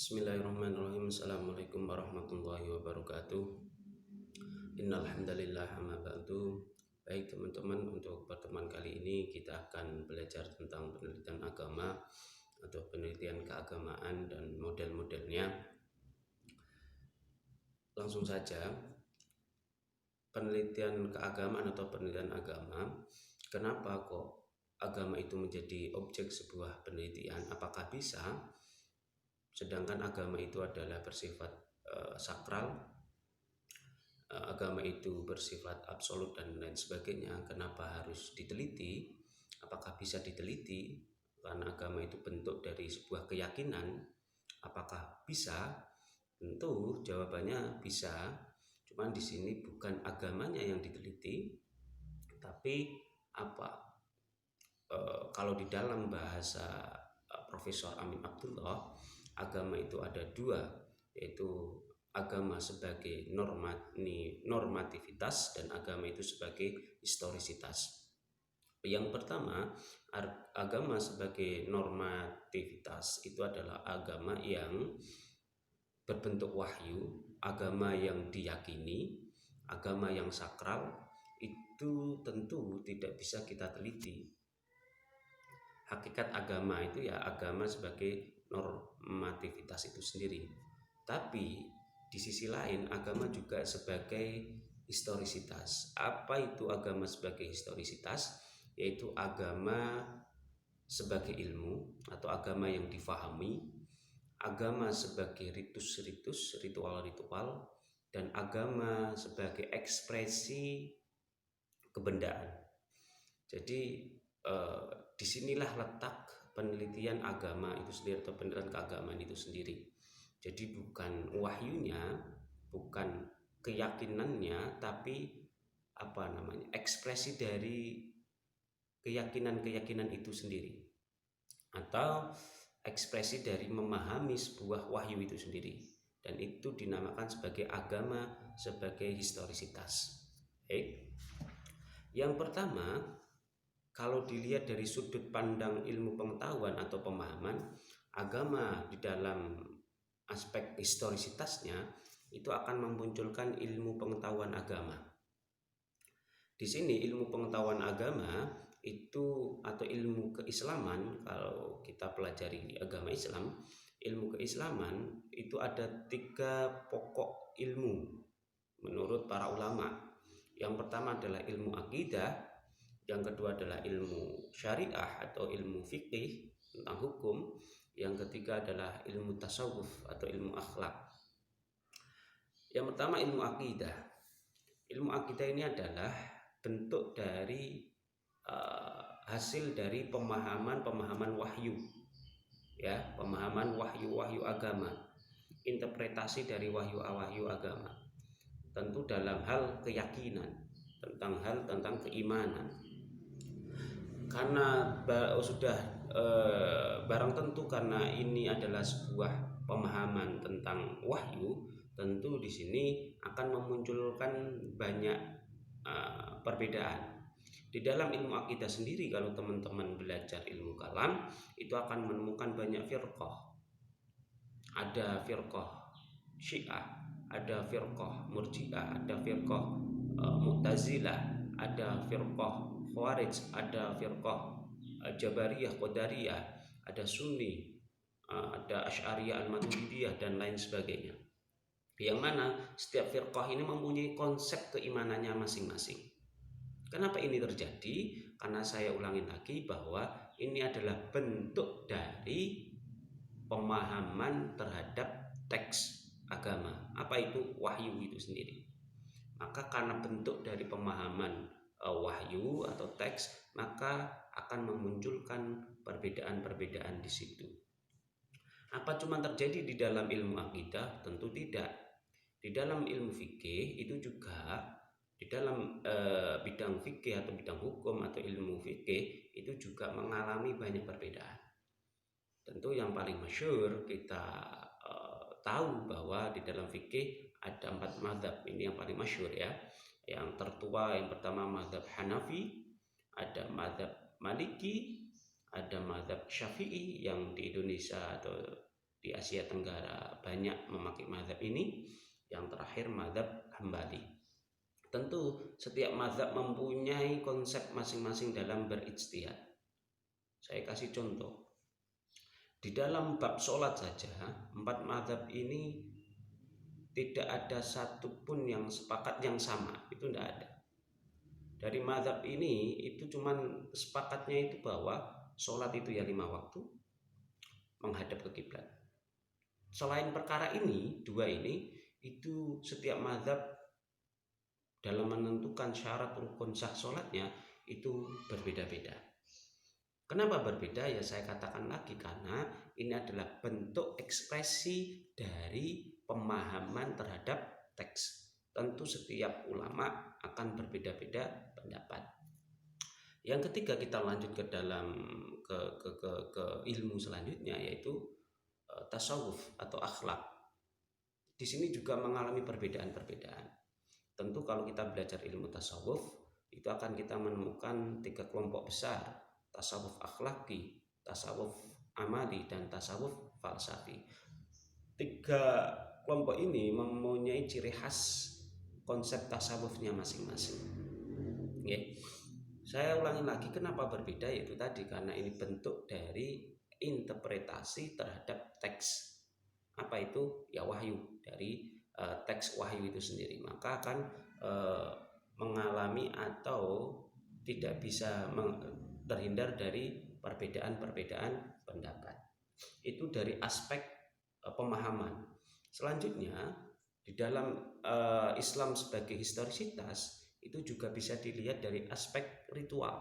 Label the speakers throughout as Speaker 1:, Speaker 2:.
Speaker 1: Bismillahirrahmanirrahim. Assalamualaikum warahmatullahi wabarakatuh. Innal hamdalillah amma ba'du. Baik teman-teman, untuk pertemuan kali ini kita akan belajar tentang penelitian agama atau penelitian keagamaan dan model-modelnya. Langsung saja, penelitian keagamaan atau penelitian agama, kenapa kok agama itu menjadi objek sebuah penelitian? Apakah bisa? Sedangkan agama itu adalah bersifat sakral, agama itu bersifat absolut dan lain sebagainya. Kenapa harus diteliti? Apakah bisa diteliti? Karena agama itu bentuk dari sebuah keyakinan. Apakah bisa? Tentu jawabannya bisa. Cuman di sini bukan agamanya yang diteliti, tapi apa? Kalau di dalam bahasa Profesor Amin Abdullah, agama itu ada dua, yaitu agama sebagai normativitas dan agama itu sebagai historisitas. Yang pertama, agama sebagai normativitas itu adalah agama yang berbentuk wahyu, agama yang diyakini, agama yang sakral. Itu tentu tidak bisa kita teliti. Hakikat agama itu ya agama sebagai normativitas itu sendiri. Tapi di sisi lain agama juga sebagai historisitas. Apa itu agama sebagai historisitas? Yaitu agama sebagai ilmu atau agama yang difahami, agama sebagai ritus-ritus, ritual-ritual, dan agama sebagai ekspresi kebendaan. Jadi disinilah letak penelitian agama itu sendiri atau penelitian keagamaan itu sendiri. Jadi bukan wahyunya, bukan keyakinannya, tapi ekspresi dari keyakinan-keyakinan itu sendiri, atau ekspresi dari memahami sebuah wahyu itu sendiri, dan itu dinamakan sebagai agama sebagai historisitas. Yang pertama, kalau dilihat dari sudut pandang ilmu pengetahuan atau pemahaman, agama di dalam aspek historisitasnya itu akan memunculkan ilmu pengetahuan agama. Di sini ilmu pengetahuan agama itu atau ilmu keislaman, kalau kita pelajari agama Islam, ilmu keislaman itu ada 3 pokok ilmu menurut para ulama. Yang pertama adalah ilmu akidah, yang kedua adalah ilmu syariah atau ilmu fikih tentang hukum, yang ketiga adalah ilmu tasawuf atau ilmu akhlak. Yang pertama ilmu akidah. Ilmu akidah ini adalah bentuk dari hasil dari pemahaman wahyu, ya, pemahaman wahyu agama, interpretasi dari wahyu agama. Tentu dalam hal keyakinan, tentang keimanan. Karena sudah barang tentu karena ini adalah sebuah pemahaman tentang wahyu, tentu di sini akan memunculkan banyak perbedaan. Di dalam ilmu akidah sendiri, kalau teman-teman belajar ilmu kalam, itu akan menemukan banyak firqah. Ada firqah Syiah, ada firqah Murji'ah, ada firqah Mu'tazilah, ada firqah Khawarij, ada firqah Jabariyah, Qadariyah, ada Sunni, ada Asy'ariyah, Al-Maturidiyah, dan lain sebagainya. Yang mana setiap firqah ini mempunyai konsep keimanannya masing-masing. Kenapa ini terjadi? Karena saya ulangi lagi bahwa ini adalah bentuk dari pemahaman terhadap teks agama. Apa itu wahyu itu sendiri? Maka karena bentuk dari pemahaman wahyu atau teks, maka akan memunculkan perbedaan-perbedaan di situ. Apa cuma terjadi di dalam ilmu akidah? Tentu tidak. Di dalam ilmu fikih itu juga, di dalam bidang fikih atau bidang hukum atau ilmu fikih itu juga mengalami banyak perbedaan. Tentu yang paling masyhur kita tahu bahwa di dalam fikih ada 4 mazhab. Ini yang paling masyhur, ya. Yang tertua yang pertama mazhab Hanafi, ada mazhab Maliki, ada mazhab Syafi'i yang di Indonesia atau di Asia Tenggara banyak memakai mazhab ini. Yang terakhir mazhab Hambali. Tentu setiap mazhab mempunyai konsep masing-masing dalam berijtihad. Saya kasih contoh. Di dalam bab sholat saja, 4 mazhab ini tidak ada satupun yang sepakat yang sama, itu tidak ada. Dari mazhab ini itu cuman sepakatnya itu bahwa sholat itu ya 5 waktu, menghadap ke kiblat. Selain perkara ini, 2 ini, itu setiap mazhab dalam menentukan syarat rukun sah sholatnya itu berbeda-beda. Kenapa berbeda? Ya saya katakan lagi, karena ini adalah bentuk ekspresi dari pemahaman terhadap teks. Tentu setiap ulama akan berbeda-beda pendapat. Yang ketiga, kita lanjut ke dalam ke ilmu selanjutnya, yaitu tasawuf atau akhlak. Di sini juga mengalami perbedaan-perbedaan. Tentu kalau kita belajar ilmu tasawuf, itu akan kita menemukan 3 kelompok besar: tasawuf akhlaki, tasawuf amali, dan tasawuf falsafi. 3 kelompok ini mempunyai ciri khas konsep tasawufnya masing-masing. Oke. Saya ulangi lagi kenapa berbeda, yaitu tadi karena ini bentuk dari interpretasi terhadap teks. Apa itu? Ya wahyu, dari teks wahyu itu sendiri. Maka akan mengalami atau tidak bisa terhindar dari perbedaan-perbedaan pendapat. Itu dari aspek pemahaman. Selanjutnya, di dalam Islam sebagai historisitas itu juga bisa dilihat dari aspek ritual.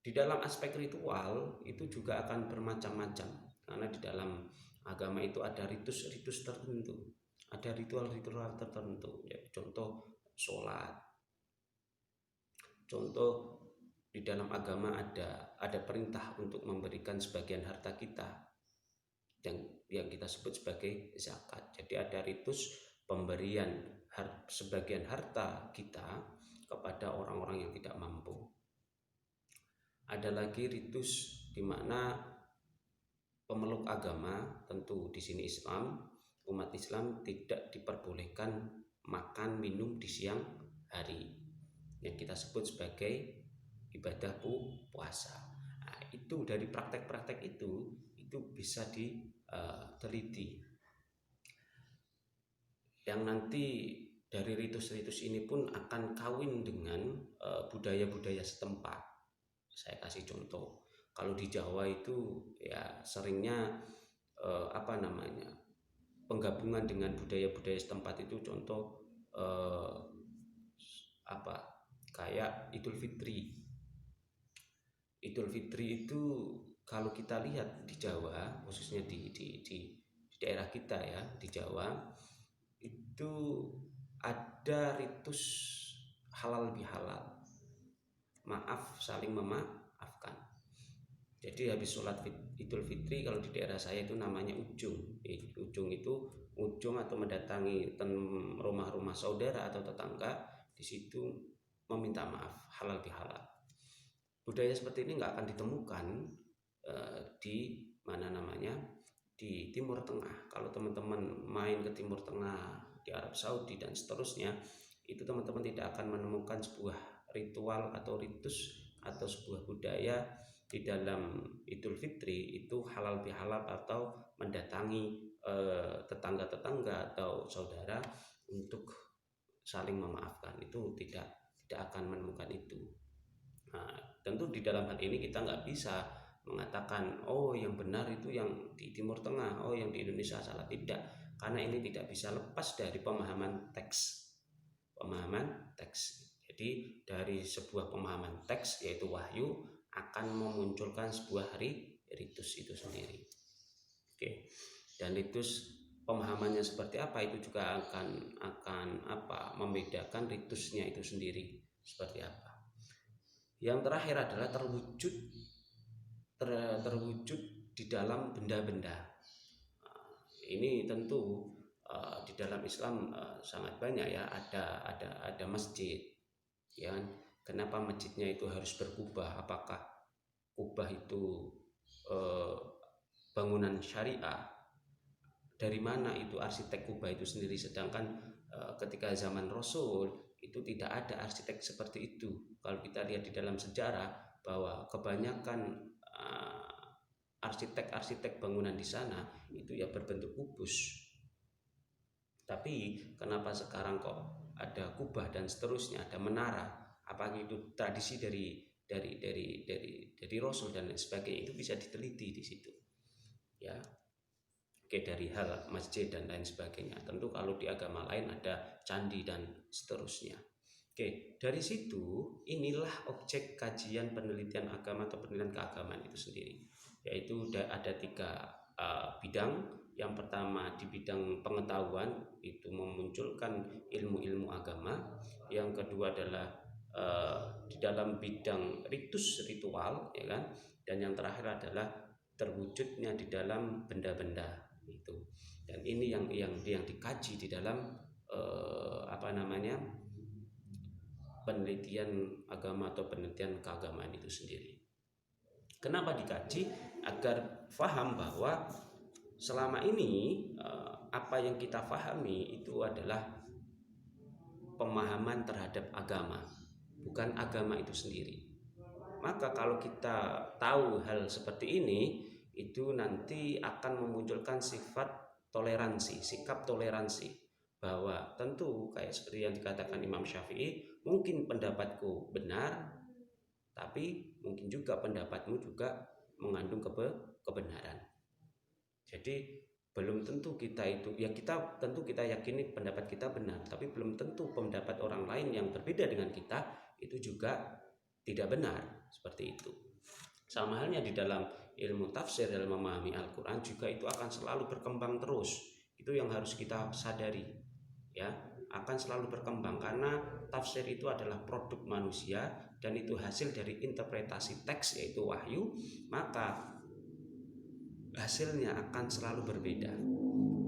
Speaker 1: Di dalam aspek ritual itu juga akan bermacam-macam, karena di dalam agama itu ada ritus-ritus tertentu, ada ritual-ritual tertentu. Ya, contoh sholat. Contoh di dalam agama ada perintah untuk memberikan sebagian harta kita yang kita sebut sebagai zakat. Jadi ada ritus pemberian sebagian harta kita kepada orang-orang yang tidak mampu. Ada lagi ritus di mana pemeluk agama, tentu di sini Islam, umat Islam tidak diperbolehkan makan minum di siang hari, yang kita sebut sebagai ibadah puasa. Nah, itu dari praktek-praktek itu bisa diteliti. Yang nanti dari ritus-ritus ini pun akan kawin dengan budaya-budaya setempat. Saya kasih contoh, kalau di Jawa itu ya seringnya penggabungan dengan budaya-budaya setempat itu, contoh kayak Idul Fitri. Idul Fitri itu kalau kita lihat di Jawa, khususnya di daerah kita ya, di Jawa itu ada ritus halal bihalal, maaf saling memaafkan. Jadi habis sholat Idul Fitri, kalau di daerah saya itu namanya ujung. Ujung itu ujung atau mendatangi rumah-rumah saudara atau tetangga, di situ meminta maaf, halal bihalal. Budaya seperti ini nggak akan ditemukan di di Timur Tengah. Kalau teman-teman main ke Timur Tengah, di Arab Saudi dan seterusnya, itu teman-teman tidak akan menemukan sebuah ritual atau ritus atau sebuah budaya di dalam Idul Fitri itu halal bihalal atau mendatangi tetangga-tetangga atau saudara untuk saling memaafkan. Itu tidak akan menemukan itu. Nah, tentu di dalam hal ini kita nggak bisa mengatakan oh yang benar itu yang di Timur Tengah, oh yang di Indonesia salah. Tidak, karena ini tidak bisa lepas dari pemahaman teks. Jadi dari sebuah pemahaman teks, yaitu wahyu, akan memunculkan sebuah ritus itu sendiri. Oke. Dan ritus pemahamannya seperti apa itu juga akan membedakan ritusnya itu sendiri seperti apa. Yang terakhir adalah terwujud di dalam benda-benda. Ini tentu di dalam Islam sangat banyak ya, ada masjid, ya. Kenapa masjidnya itu harus berkubah? Apakah kubah itu bangunan syariah. Dari mana itu arsitek Kubah itu sendiri, sedangkan ketika zaman Rasul itu tidak ada arsitek seperti itu. Kalau kita lihat di dalam sejarah bahwa kebanyakan arsitek-arsitek bangunan di sana itu ya berbentuk kubus. Tapi kenapa sekarang kok ada kubah dan seterusnya, ada menara? Apakah itu tradisi dari Rasul dan lain sebagainya? Itu bisa diteliti di situ. Ya. Oke, dari hal masjid dan lain sebagainya. Tentu kalau di agama lain ada candi dan seterusnya. Oke, dari situ inilah objek kajian penelitian agama atau penelitian keagamaan itu sendiri. Yaitu ada 3 bidang. Yang pertama di bidang pengetahuan, itu memunculkan ilmu-ilmu agama. Yang kedua adalah di dalam bidang ritus ritual, ya kan? Dan yang terakhir adalah terwujudnya di dalam benda-benda itu. Dan ini yang dikaji di dalam penelitian agama atau penelitian keagamaan itu sendiri. Kenapa dikaji? Agar paham bahwa selama ini apa yang kita pahami itu adalah pemahaman terhadap agama, bukan agama itu sendiri. Maka kalau kita tahu hal seperti ini, itu nanti akan memunculkan sifat toleransi, sikap toleransi, bahwa tentu kayak seperti yang dikatakan Imam Syafi'i, mungkin pendapatku benar, tapi mungkin juga pendapatmu juga mengandung kebenaran. Jadi belum tentu kita tentu kita yakini pendapat kita benar, tapi belum tentu pendapat orang lain yang berbeda dengan kita itu juga tidak benar, seperti itu. Sama halnya di dalam ilmu tafsir, dalam memahami Al-Quran juga itu akan selalu berkembang terus. Itu yang harus kita sadari, ya, akan selalu berkembang karena tafsir itu adalah produk manusia dan itu hasil dari interpretasi teks, yaitu wahyu. Maka hasilnya akan selalu berbeda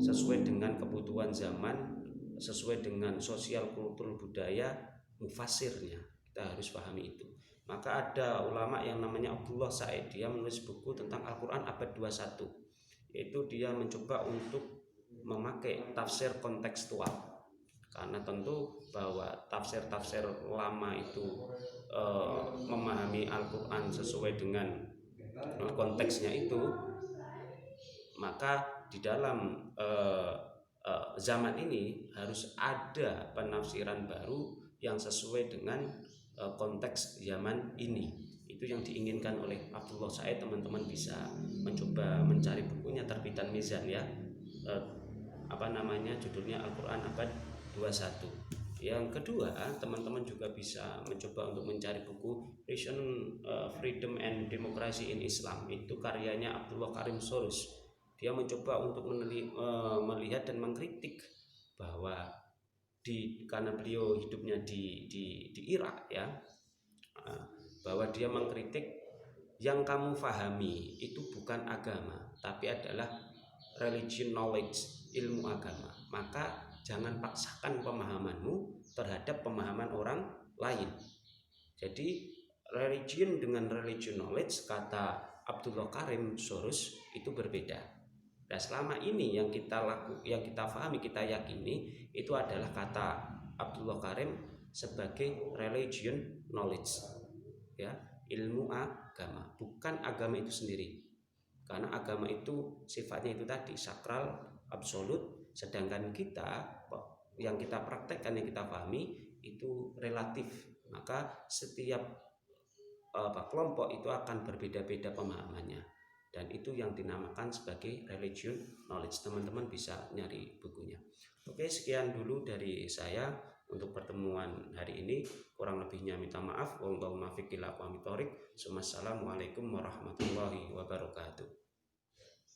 Speaker 1: sesuai dengan kebutuhan zaman, sesuai dengan sosial kultur budaya mufasirnya. Kita harus pahami itu. Maka ada ulama yang namanya Abdullah Said, dia menulis buku tentang Al-Quran abad 21, yaitu dia mencoba untuk memakai tafsir kontekstual, karena tentu bahwa tafsir-tafsir lama itu memahami Al-Quran sesuai dengan konteksnya itu. Maka di dalam zaman ini harus ada penafsiran baru yang sesuai dengan konteks zaman ini. Itu yang diinginkan oleh Abdullah Said. Teman-teman bisa mencoba mencari bukunya, terbitan Mizan, ya. Judulnya Al-Quran abad 21. Yang kedua, teman-teman juga bisa mencoba untuk mencari buku Religion, Freedom and Democracy in Islam. Itu karyanya Abdullah Karim Sorus. Dia mencoba untuk melihat dan mengkritik bahwa karena beliau hidupnya di Irak, ya, bahwa dia mengkritik yang kamu fahami itu bukan agama, tapi adalah religion knowledge, ilmu agama. Maka jangan paksakan pemahamanmu terhadap pemahaman orang lain. Jadi religion dengan religion knowledge, kata Abdullah Karim Sorus, itu berbeda. Nah, selama ini yang kita pahami, kita yakini itu adalah kata Abdullah Karim sebagai religion knowledge, ya, ilmu agama, bukan agama itu sendiri. Karena agama itu sifatnya itu tadi sakral, absolut, sedangkan kita yang kita praktekkan, yang kita pahami itu relatif. Maka setiap kelompok itu akan berbeda-beda pemahamannya. Dan itu yang dinamakan sebagai religion knowledge. Teman-teman bisa nyari bukunya. Oke, sekian dulu dari saya untuk pertemuan hari ini. Kurang lebihnya minta maaf. Wassalamualaikum warahmatullahi wabarakatuh.